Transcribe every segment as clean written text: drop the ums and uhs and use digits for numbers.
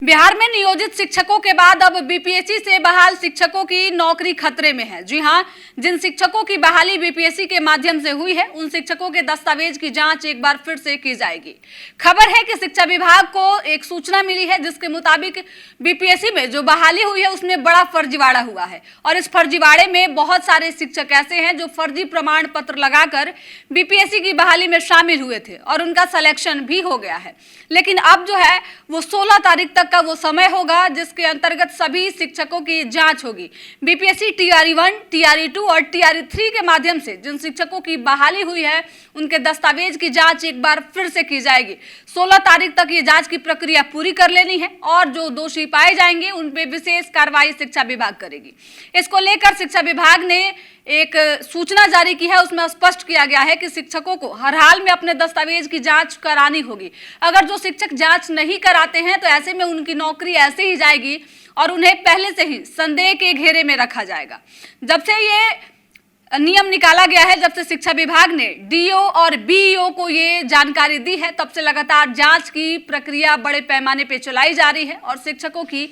बिहार में नियोजित शिक्षकों के बाद अब बीपीएससी से बहाल शिक्षकों की नौकरी खतरे में है। जी हां, जिन शिक्षकों की बहाली बीपीएससी के माध्यम से हुई है, उन शिक्षकों के दस्तावेज की जांच एक बार फिर से की जाएगी। खबर है कि शिक्षा विभाग को एक सूचना मिली है जिसके मुताबिक बीपीएससी में जो बहाली हुई है उसमें बड़ा फर्जीवाड़ा हुआ है और इस फर्जीवाड़े में बहुत सारे शिक्षक ऐसे हैं जो फर्जी प्रमाण पत्र लगाकर बीपीएससी की बहाली में शामिल हुए थे और उनका सिलेक्शन भी हो गया है। लेकिन अब जो है वो 16 तारीख तक का वो समय होगा जिसके अंतर्गत सभी शिक्षकों की जांच होगी। बीपीएससी टीआरई 1, टीआरई 2 और टीआरई 3 के माध्यम से जिन शिक्षकों की बहाली हुई है उनके दस्तावेज की जांच एक बार फिर से की जाएगी। 16 तारीख तक ये जांच की प्रक्रिया पूरी कर लेनी है और जो दोषी पाए जाएंगे उन पे विशेष कार्रवाई शिक्षा विभाग करेगी। इसको लेकर शिक्षा विभाग ने एक सूचना जारी की है। उसमें स्पष्ट किया गया है कि शिक्षकों को हर हाल में अपने दस्तावेज की जांच करानी होगी। अगर जो शिक्षक जांच नहीं कराते हैं तो ऐसे में उनकी नौकरी ऐसे ही जाएगी और उन्हें पहले से ही संदेह के घेरे में रखा जाएगा। जब से ये नियम निकाला गया है, जब से शिक्षा विभाग ने डीओ और बीईओ को ये जानकारी दी है, तब से लगातार जांच की प्रक्रिया बड़े पैमाने पर चलाई जा रही है और शिक्षकों की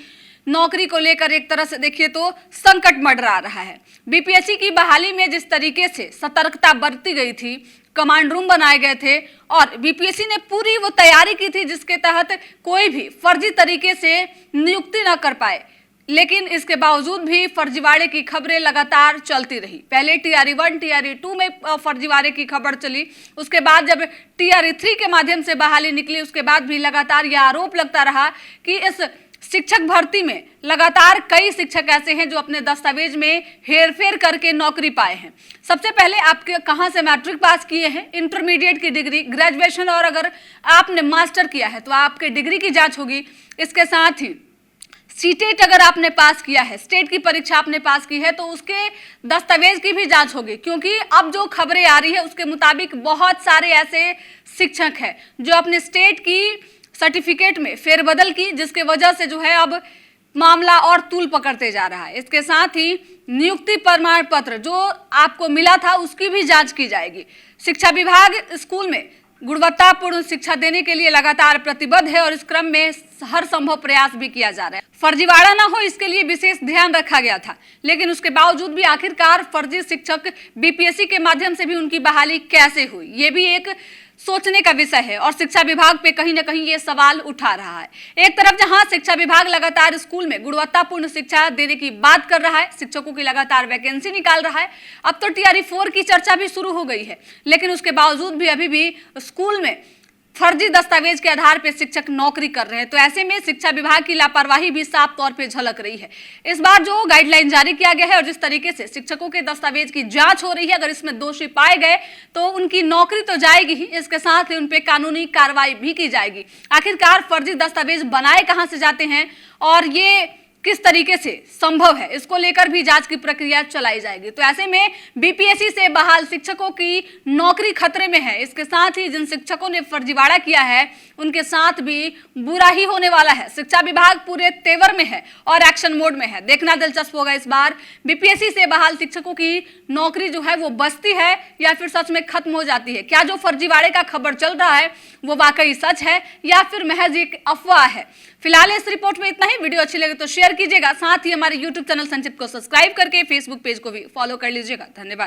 नौकरी को लेकर एक तरह से देखिए तो संकट मंडरा रहा है। बीपीएससी की बहाली में जिस तरीके से सतर्कता बरती गई थी, कमांड रूम बनाए गए थे और बीपीएससी ने पूरी वो तैयारी की थी जिसके तहत कोई भी फर्जी तरीके से नियुक्ति न कर पाए, लेकिन इसके बावजूद भी फर्जीवाड़े की खबरें लगातार चलती रही। पहले टीआरई 1, टीआरई 2 में फर्जीवाड़े की खबर चली, उसके बाद जब टीआरई 3 के माध्यम से बहाली निकली, उसके बाद भी लगातार यह आरोप लगता रहा कि इस शिक्षक भर्ती में लगातार कई शिक्षक ऐसे हैं जो अपने दस्तावेज में हेरफेर करके नौकरी पाए हैं। सबसे पहले आपके कहां से मैट्रिक पास किए हैं, इंटरमीडिएट की डिग्री, ग्रेजुएशन और अगर आपने मास्टर किया है तो आपके डिग्री की जांच होगी। इसके साथ ही सीटेट अगर आपने पास किया है, स्टेट की परीक्षा आपने पास की है तो उसके दस्तावेज की भी जांच होगी, क्योंकि अब जो खबरें आ रही है उसके मुताबिक बहुत सारे ऐसे शिक्षक हैं जो अपने स्टेट की सर्टिफिकेट में फेरबदल की, जिसके वजह से जो है अब मामला और तूल पकड़ते जा रहा है। इसके साथ ही नियुक्ति प्रमाण पत्र जो आपको मिला था उसकी भी जांच की जाएगी। शिक्षा विभाग स्कूल में गुणवत्तापूर्ण शिक्षा देने के लिए लगातार प्रतिबद्ध है और इस क्रम में हर संभव प्रयास भी किया जा रहा है। फर्जीवाड़ा ना हो इसके लिए विशेष ध्यान रखा गया था, लेकिन उसके बावजूद भी आखिरकार फर्जी शिक्षक बीपीएससी के माध्यम से भी उनकी बहाली कैसे हुई, ये भी एक सोचने का विषय है और शिक्षा विभाग पे कहीं ना कहीं ये सवाल उठा रहा है। एक तरफ जहां शिक्षा विभाग लगातार स्कूल में गुणवत्तापूर्ण शिक्षा देने की बात कर रहा है, शिक्षकों की लगातार वैकेंसी निकाल रहा है, अब तो टीआरई 4 की चर्चा भी शुरू हो गई है, लेकिन उसके बावजूद भी अभी भी स्कूल में फर्जी दस्तावेज के आधार पर शिक्षक नौकरी कर रहे हैं। तो ऐसे में शिक्षा विभाग की लापरवाही भी साफ तौर पे झलक रही है। इस बार जो गाइडलाइन जारी किया गया है और जिस तरीके से शिक्षकों के दस्तावेज की जांच हो रही है, अगर इसमें दोषी पाए गए तो उनकी नौकरी तो जाएगी ही, इसके साथ ही उन पे कानूनी कार्रवाई भी की जाएगी। आखिरकार फर्जी दस्तावेज बनाए कहां से जाते हैं और ये किस तरीके से संभव है, इसको लेकर भी जांच की प्रक्रिया चलाई जाएगी। तो ऐसे में बीपीएससी से बहाल शिक्षकों की नौकरी खतरे में है। इसके साथ ही जिन शिक्षकों ने फर्जीवाड़ा किया है उनके साथ भी बुरा ही होने वाला है। शिक्षा विभाग पूरे तेवर में है और एक्शन मोड में है। देखना दिलचस्प होगा इस बार बीपीएससी से बहाल शिक्षकों की नौकरी जो है वो बचती है या फिर सच में खत्म हो जाती है। क्या जो फर्जीवाड़े का खबर चल रहा है वो वाकई सच है या फिर महज एक अफवाह है। फिलहाल इस रिपोर्ट में इतना ही। वीडियो अच्छी लगे तो शेयर कीजिएगा, साथ ही हमारे यूट्यूब चैनल संचित को सब्सक्राइब करके फेसबुक पेज को भी फॉलो कर लीजिएगा। धन्यवाद।